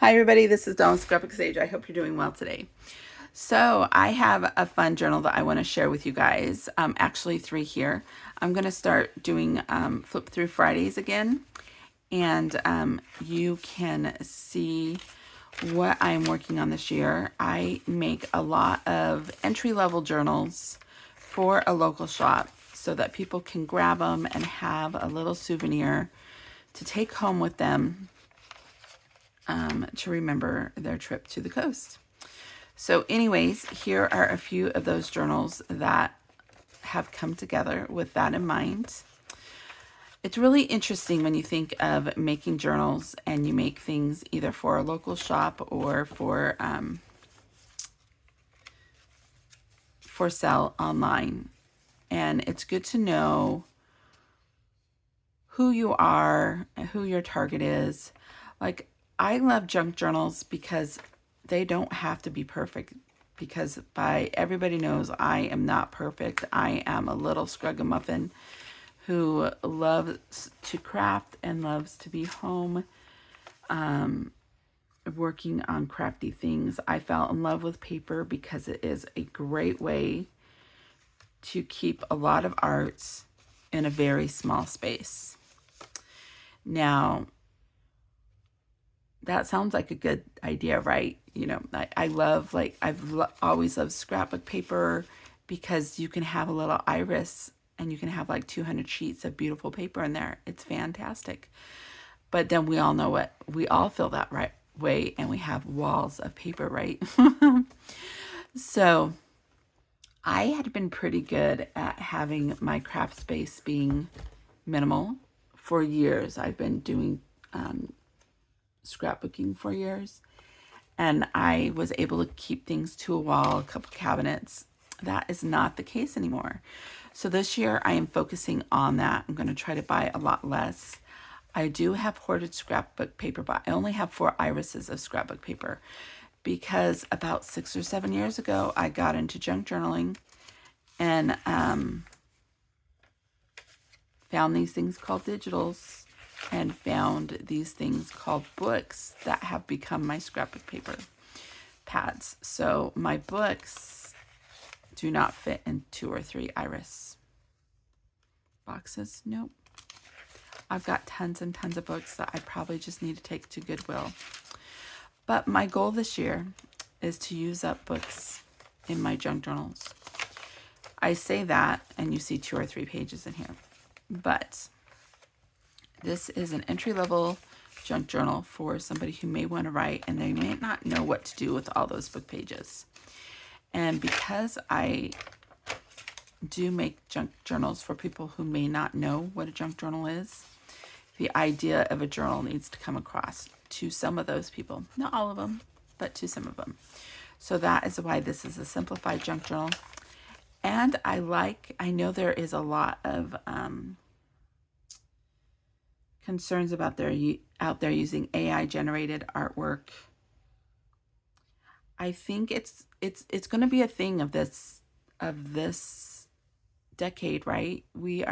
Hi everybody, this is Dawn Scrapbook Sage. I hope you're doing well today. So I have a fun journal that I want to share with you guys. Actually 3 here. I'm going to start doing flip through Fridays again. And you can see what I'm working on this year. I make a lot of entry-level journals for a local shop so that people can grab them and have a little souvenir to take home with them to remember their trip to the coast. So anyways, here are a few of those journals that have come together with that in mind. It's really interesting when you think of making journals and you make things either for a local shop or for sale online. And it's good to know who you are and who your target is. Like, I love junk journals because they don't have to be perfect, because everybody knows I am not perfect. I am a little scragamuffin who loves to craft and loves to be home working on crafty things. I fell in love with paper because it is a great way to keep a lot of arts in a very small space. Now, that sounds like a good idea, right? You know, I love, like, always loved scrapbook paper because you can have a little iris and you can have like 200 sheets of beautiful paper in there. It's fantastic. But then we all know what, we all feel that right way, and we have walls of paper, right? So I had been pretty good at having my craft space being minimal for years. I've been doing scrapbooking for years, and I was able to keep things to a wall, a couple cabinets. That is not the case anymore. So this year I am focusing on that. I'm going to try to buy a lot less. I do have hoarded scrapbook paper, but I only have 4 irises of scrapbook paper because about 6 or 7 years ago I got into junk journaling and found these things called digitals and found these things called books that have become my scrapbook paper pads. So my books do not fit in 2 or 3 iris boxes. Nope. I've got tons and tons of books that I probably just need to take to Goodwill. But my goal this year is to use up books in my junk journals. I say that and you see 2 or 3 pages in here. But this is an entry-level junk journal for somebody who may want to write and they may not know what to do with all those book pages. And because I do make junk journals for people who may not know what a junk journal is, the idea of a journal needs to come across to some of those people. Not all of them, but to some of them. So that is why this is a simplified junk journal. And I know there is a lot of concerns about out there using AI generated artwork. I think it's going to be a thing of this decade, right? We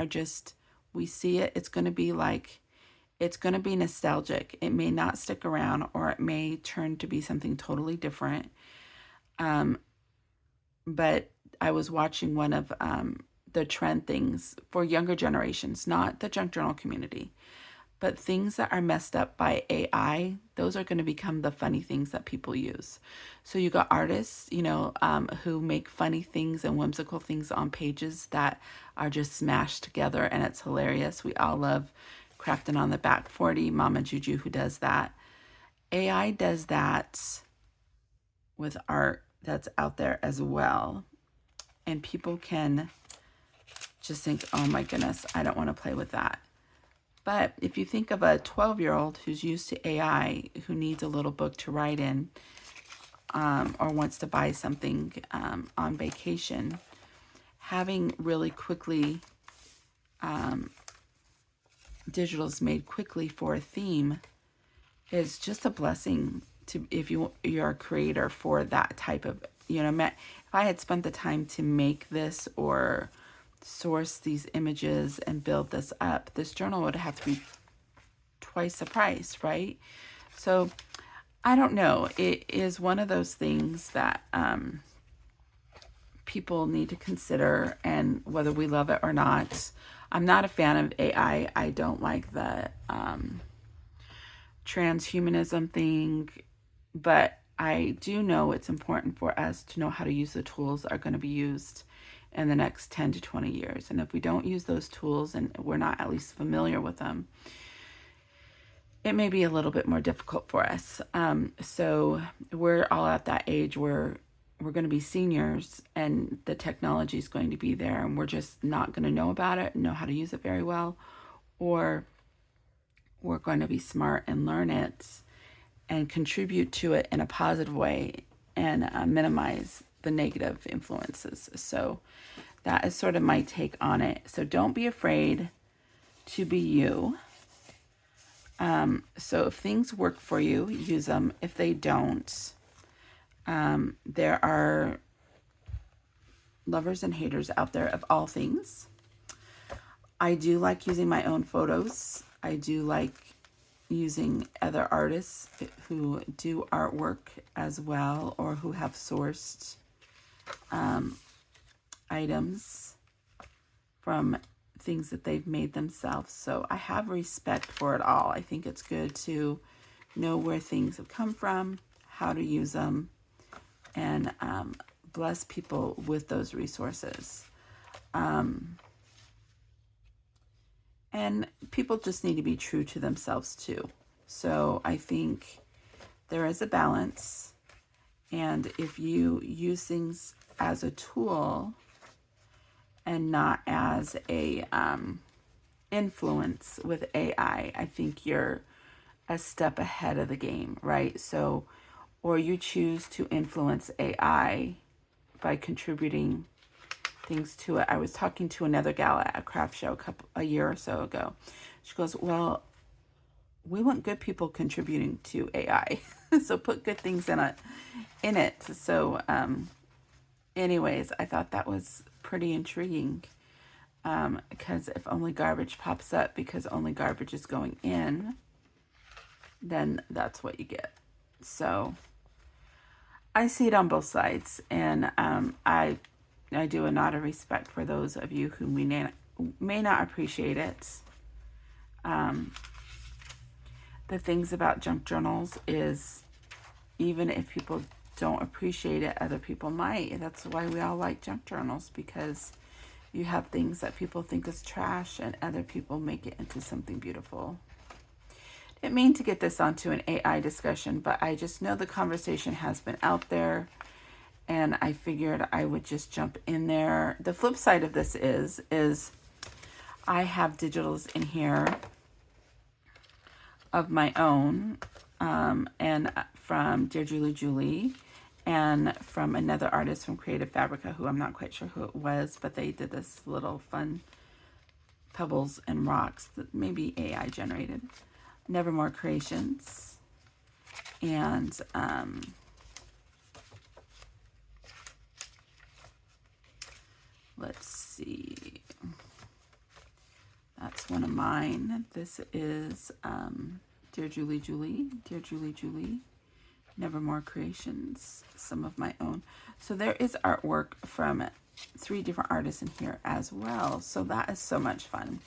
see it. It's going to be nostalgic. It may not stick around, or it may turn to be something totally different. But I was watching one of the trend things for younger generations, not the junk journal community, but things that are messed up by AI. Those are going to become the funny things that people use. So you got artists, who make funny things and whimsical things on pages that are just smashed together, and it's hilarious. We all love Crafting on the Back 40, Mama Juju, who does that. AI does that with art that's out there as well. And people can just think, oh my goodness, I don't want to play with that. But if you think of a 12-year-old who's used to AI, who needs a little book to write in, or wants to buy something on vacation, having really quickly digitals made quickly for a theme is just a blessing to if you're a creator for that type of, if I had spent the time to make this or source these images and build this up, this journal would have to be twice the price, right? So I don't know. It is one of those things that people need to consider, and whether we love it or not. I'm not a fan of AI. I don't like the transhumanism thing, but I do know it's important for us to know how to use the tools that are going to be used in the next 10 to 20 years. And if we don't use those tools and we're not at least familiar with them, it may be a little bit more difficult for us. So we're all at that age where we're going to be seniors and the technology is going to be there and we're just not going to know about it and know how to use it very well, or we're going to be smart and learn it and contribute to it in a positive way and minimize the negative influences. So that is sort of my take on it. So don't be afraid to be you. So if things work for you, use them. If they don't, there are lovers and haters out there of all things. I do like using my own photos. I do like using other artists who do artwork as well, or who have sourced items from things that they've made themselves. So I have respect for it all. I think it's good to know where things have come from, how to use them, and bless people with those resources. And people just need to be true to themselves too. So I think there is a balance. And if you use things as a tool and not as a influence with AI, I think you're a step ahead of the game, right? So, or you choose to influence AI by contributing things to it. I was talking to another gal at a craft show a year or so ago. She goes, well, we want good people contributing to AI. So put good things in it. So anyways, I thought that was pretty intriguing, because if only garbage pops up because only garbage is going in, then that's what you get. So I see it on both sides, and I do a nod of respect for those of you who may not appreciate it. The things about junk journals is, even if people don't appreciate it, other people might. That's why we all like junk journals, because you have things that people think is trash and other people make it into something beautiful. Didn't mean to get this onto an AI discussion, but I just know the conversation has been out there, and I figured I would just jump in there. The flip side of this is I have digitals in here of my own, and from Dear Julie, and from another artist from Creative Fabrica, who I'm not quite sure who it was, but they did this little fun pebbles and rocks that maybe AI generated. Nevermore Creations, and let's see, that's one of mine. This is Dear Julie, Nevermore Creations, some of my own. So there is artwork from 3 different artists in here as well. So that is so much fun.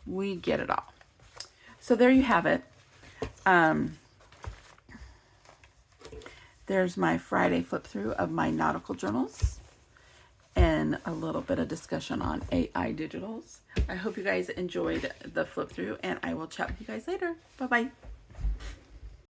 We get it all. So there you have it. There's my Friday flip through of my nautical journals and a little bit of discussion on AI digitals. I hope you guys enjoyed the flip through, and I will chat with you guys later. Bye-bye.